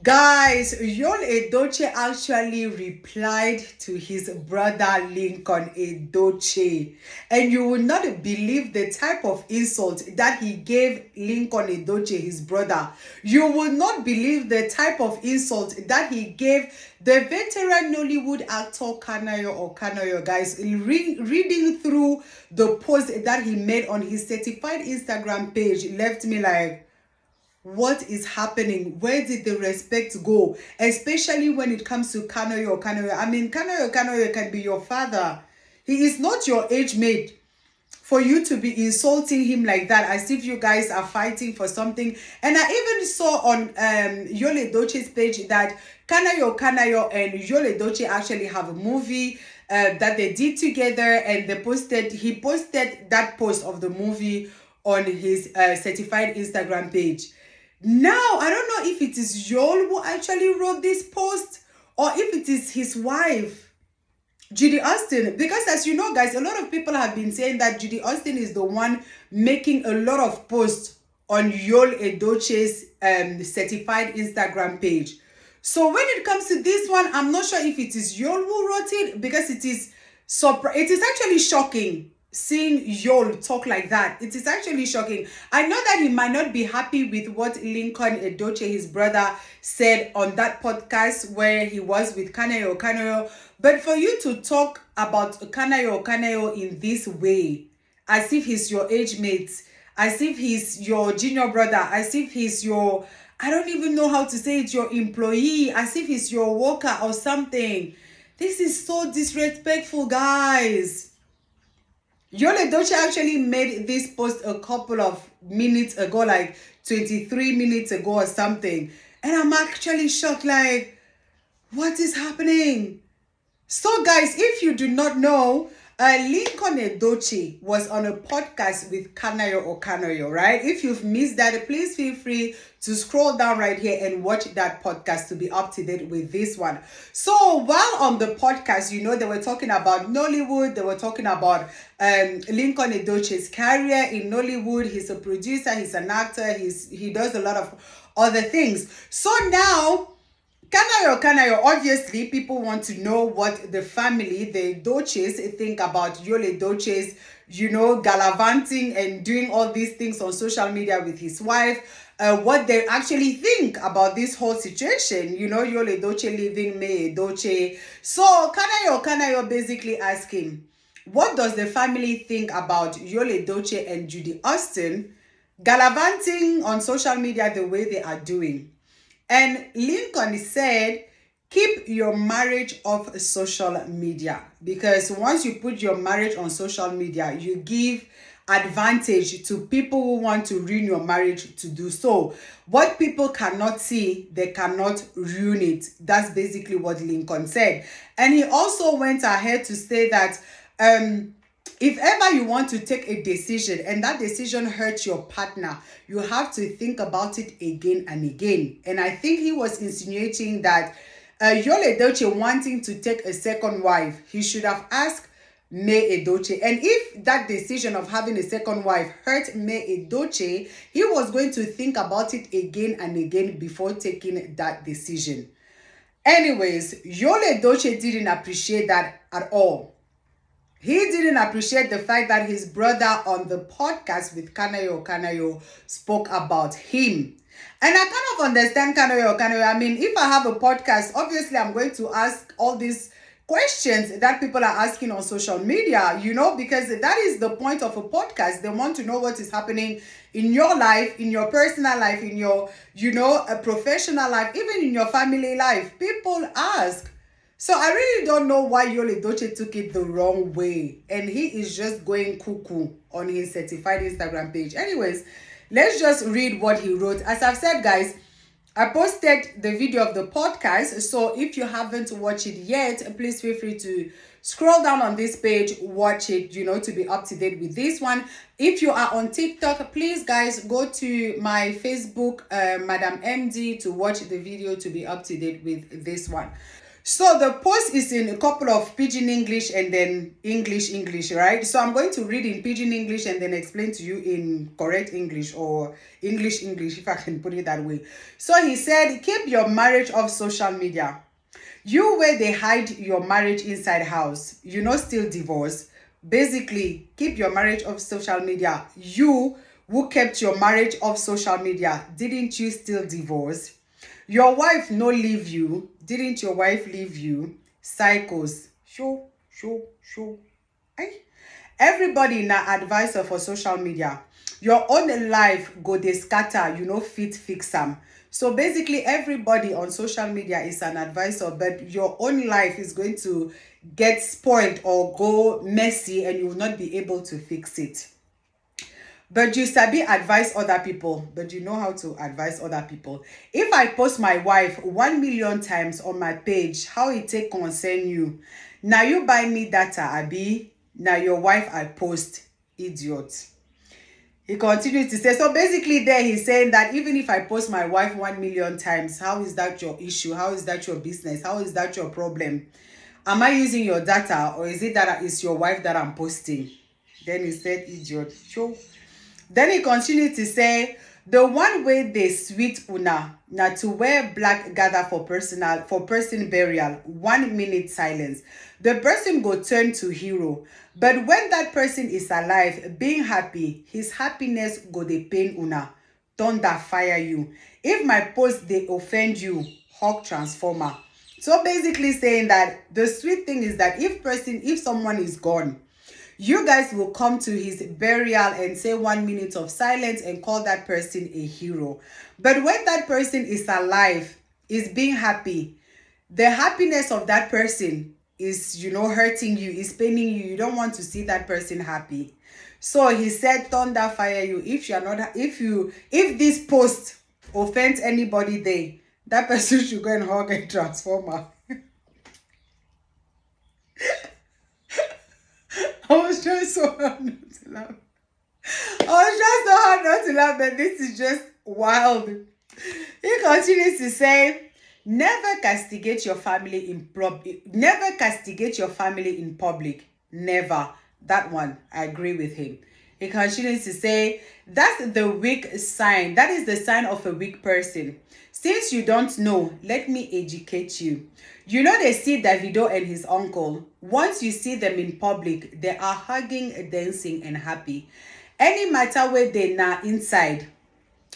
Guys, Yul Edochie actually replied to his brother Lincoln Edochie. And you will not believe the type of insult that he gave Lincoln Edochie, his brother. You will not believe the type of insult that he gave the veteran Nollywood actor Kanayo O Kanayo. Guys, reading through the post that he made on his certified Instagram page left me like, what is happening? Where did the respect go? Especially when it comes to Kanayo O Kanayo. I mean, Kanayo O Kanayo can be your father. He is not your age mate for you to be insulting him like that, as if you guys are fighting for something. And I even saw on Yull Edochie's page that Kanayo O Kanayo and Yull Edochie actually have a movie that they did together, and he posted that post of the movie on his certified Instagram page. Now, I don't know if it is Yull who actually wrote this post or if it is his wife, Judy Austin. Because as you know, guys, a lot of people have been saying that Judy Austin is the one making a lot of posts on Yull Edochie's certified Instagram page. So when it comes to this one, I'm not sure if it is Yull who wrote it, because it is actually shocking seeing Yull talk like that. It is actually shocking. I know that he might not be happy with what Lincoln Edochie, his brother, said on that podcast where he was with Kanayo O Kanayo, but for you to talk about Kanayo O Kanayo in this way, as if he's your age mate, as if he's your junior brother, as if he's your, I don't even know how to say it, your employee, as if he's your worker or something. This is so disrespectful, guys. Yull Edochie actually made this post a couple of minutes ago, like 23 minutes ago or something. And I'm actually shocked, like, what is happening? So, guys, if you do not know, Lincoln Edochie was on a podcast with Kanayo O Kanayo, right? If you've missed that, please feel free to scroll down right here and watch that podcast to be up to date with this one. So while on the podcast, you know, they were talking about Nollywood. They were talking about Lincoln Edochie's career in Nollywood. He's a producer. He's an actor. He does a lot of other things. So now, Kanayo O Kanayo, obviously, people want to know what the family, the Edochies, think about Yull Edochie's, gallivanting and doing all these things on social media with his wife. What they actually think about this whole situation. Yull Edochie leaving May Edochie. So Kanayo O Kanayo basically asked him, what does the family think about Yull Edochie and Judy Austin gallivanting on social media the way they are doing? And Lincoln said, keep your marriage off social media, because once you put your marriage on social media, you give advantage to people who want to ruin your marriage to do so. What people cannot see, they cannot ruin it. That's basically what Lincoln said. And he also went ahead to say that if ever you want to take a decision and that decision hurts your partner, you have to think about it again and again. And I think he was insinuating that Yull Edochie wanting to take a second wife, he should have asked May Edochie. And if that decision of having a second wife hurt May Edochie, he was going to think about it again and again before taking that decision. Anyways, Yull Edochie didn't appreciate that at all. He didn't appreciate the fact that his brother on the podcast with Kanayo O Kanayo spoke about him. And I kind of understand Kanayo O Kanayo. I mean, if I have a podcast, obviously I'm going to ask all these questions that people are asking on social media, because that is the point of a podcast. They want to know what is happening in your life, in your personal life, in your, a professional life, even in your family life. People ask. So I really don't know why Yull Edochie took it the wrong way. And he is just going cuckoo on his certified Instagram page. Anyways, let's just read what he wrote. As I've said, guys, I posted the video of the podcast. So if you haven't watched it yet, please feel free to scroll down on this page, watch it, to be up to date with this one. If you are on TikTok, please, guys, go to my Facebook, Madam MD, to watch the video to be up to date with this one. So the post is in a couple of Pidgin English and then English, right? So I'm going to read in Pidgin English and then explain to you in correct English or English, if I can put it that way. So he said, keep your marriage off social media. You where they hide your marriage inside house, still divorce. Basically, keep your marriage off social media. You who kept your marriage off social media, didn't you still divorce? Your wife no leave you. Didn't your wife leave you? Cycles. Show. Aye. Everybody na advisor for social media. Your own life go dey scatter, fit fix am. So basically everybody on social media is an advisor, but your own life is going to get spoiled or go messy and you will not be able to fix it. But you sabi advise other people, but you know how to advise other people. If I post my wife 1,000,000 times on my page, how it take concern you? Now you buy me data, abi? Now your wife I post, idiot. He continues to say, so basically there he's saying that even if I post my wife 1,000,000 times, how is that your issue? How is that your business? How is that your problem? Am I using your data or is it that it's your wife that I'm posting? Then he said, idiot. Sure. Then he continued to say, the one way they sweet una na to wear black gather for person burial, 1 minute silence. The person go turn to hero. But when that person is alive, being happy, his happiness go dey pain una. Thunder fire you. If my post they offend you, hawk transformer. So basically saying that the sweet thing is that if someone is gone, you guys will come to his burial and say 1 minute of silence and call that person a hero. But when that person is alive, is being happy, the happiness of that person is, hurting you, is paining you. You don't want to see that person happy. So he said, thunder fire you. If this post offends anybody there, that person should go and hug a transformer. I was trying so hard not to laugh. But this is just wild. He continues to say, never castigate your family in public. Never castigate your family in public. Never. That one, I agree with him. He continues to say, that's the weak sign. That is the sign of a weak person. Since you don't know, let me educate you. They see Davido and his uncle. Once you see them in public, they are hugging, dancing, and happy. Any matter where they now inside.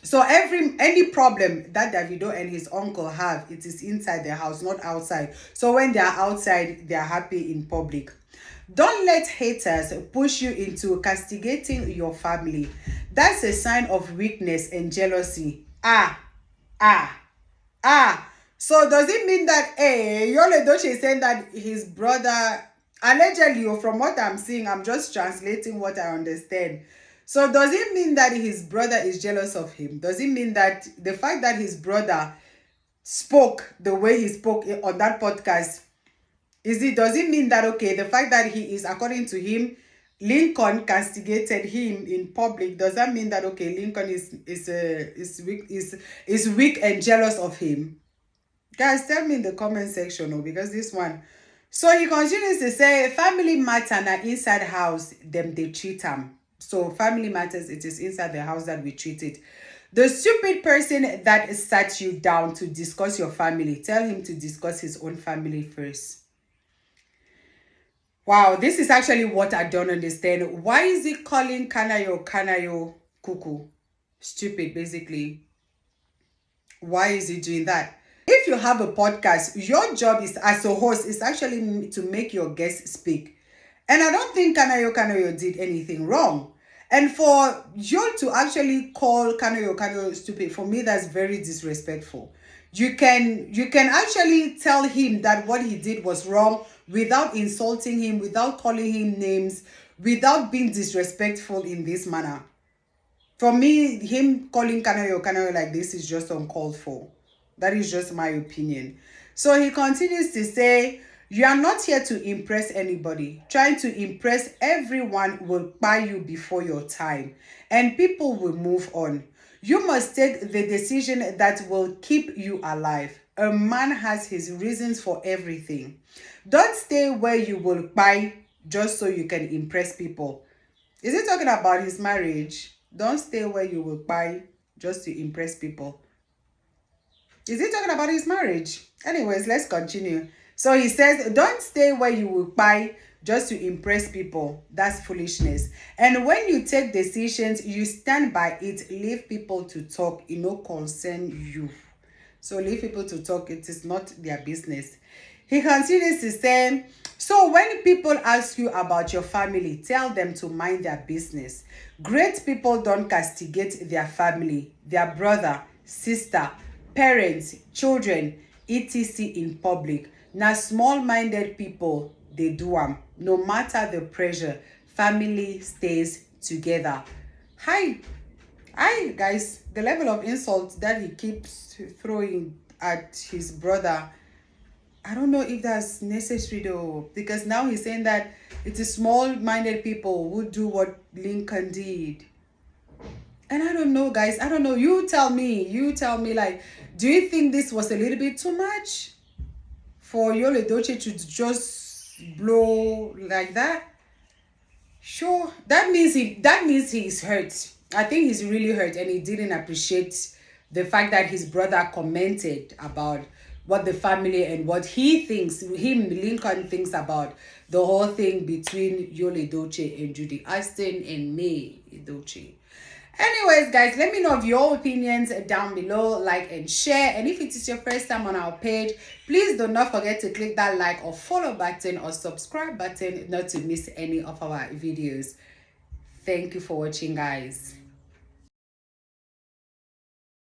So any problem that Davido and his uncle have, it is inside their house, not outside. So when they are outside, they are happy in public. Don't let haters push you into castigating your family. That's a sign of weakness and jealousy. So does it mean that, Yull Edochie is saying that his brother, allegedly, or from what I'm seeing, I'm just translating what I understand. So does it mean that his brother is jealous of him? Does it mean that the fact that his brother spoke the way he spoke on that podcast, does it mean that, okay, the fact that he is, according to him, Lincoln castigated him in public, does that mean that, okay, Lincoln is weak and jealous of him? Guys, tell me in the comment section, because this one. So he continues to say, family matter na inside house, them they treat them. So family matters, it is inside the house that we treat it. The stupid person that sat you down to discuss your family, tell him to discuss his own family first. Wow, this is actually what I don't understand. Why is he calling Kanayo O Kanayo cuckoo? Stupid, basically. Why is he doing that? If you have a podcast, your job is as a host is actually to make your guests speak. And I don't think Kanayo O Kanayo did anything wrong. And for you to actually call Kanayo O Kanayo stupid, for me, that's very disrespectful. You can actually tell him that what he did was wrong without insulting him, without calling him names, without being disrespectful in this manner. For me, him calling Kanayo O Kanayo like this is just uncalled for. That is just my opinion. So he continues to say, you are not here to impress anybody. Trying to impress everyone will buy you before your time. And people will move on. You must take the decision that will keep you alive. a man has his reasons for everything. Don't stay where you will buy just so you can impress people. Is he talking about his marriage? Don't stay where you will buy just to impress people. Is he talking about his marriage? Anyways, let's continue. So he says, don't stay where you will buy just to impress people. That's foolishness. And when you take decisions, you stand by it. Leave people to talk. It no concern you. So leave people to talk. It is not their business. He continues to say, so when people ask you about your family, tell them to mind their business. Great people don't castigate their family, their brother, sister, parents, children, etc. in public. Now small-minded people, they do them. No matter the pressure, family stays together. Hi guys, the level of insult that he keeps throwing at his brother, I don't know if that's necessary though, because now he's saying that it is small-minded people who do what Lincoln did. And I don't know, guys. I don't know. You tell me, like, do you think this was a little bit too much for Yull Edochie to just blow like that? Sure. That means he's hurt. I think he's really hurt, and he didn't appreciate the fact that his brother commented about what the family and what Lincoln thinks about the whole thing between Yul Edochie and Judy Austin and May Edochie. Anyways, guys, let me know of your opinions down below. Like and share. And if it is your first time on our page, please do not forget to click that like or follow button or subscribe button not to miss any of our videos. Thank you for watching, guys.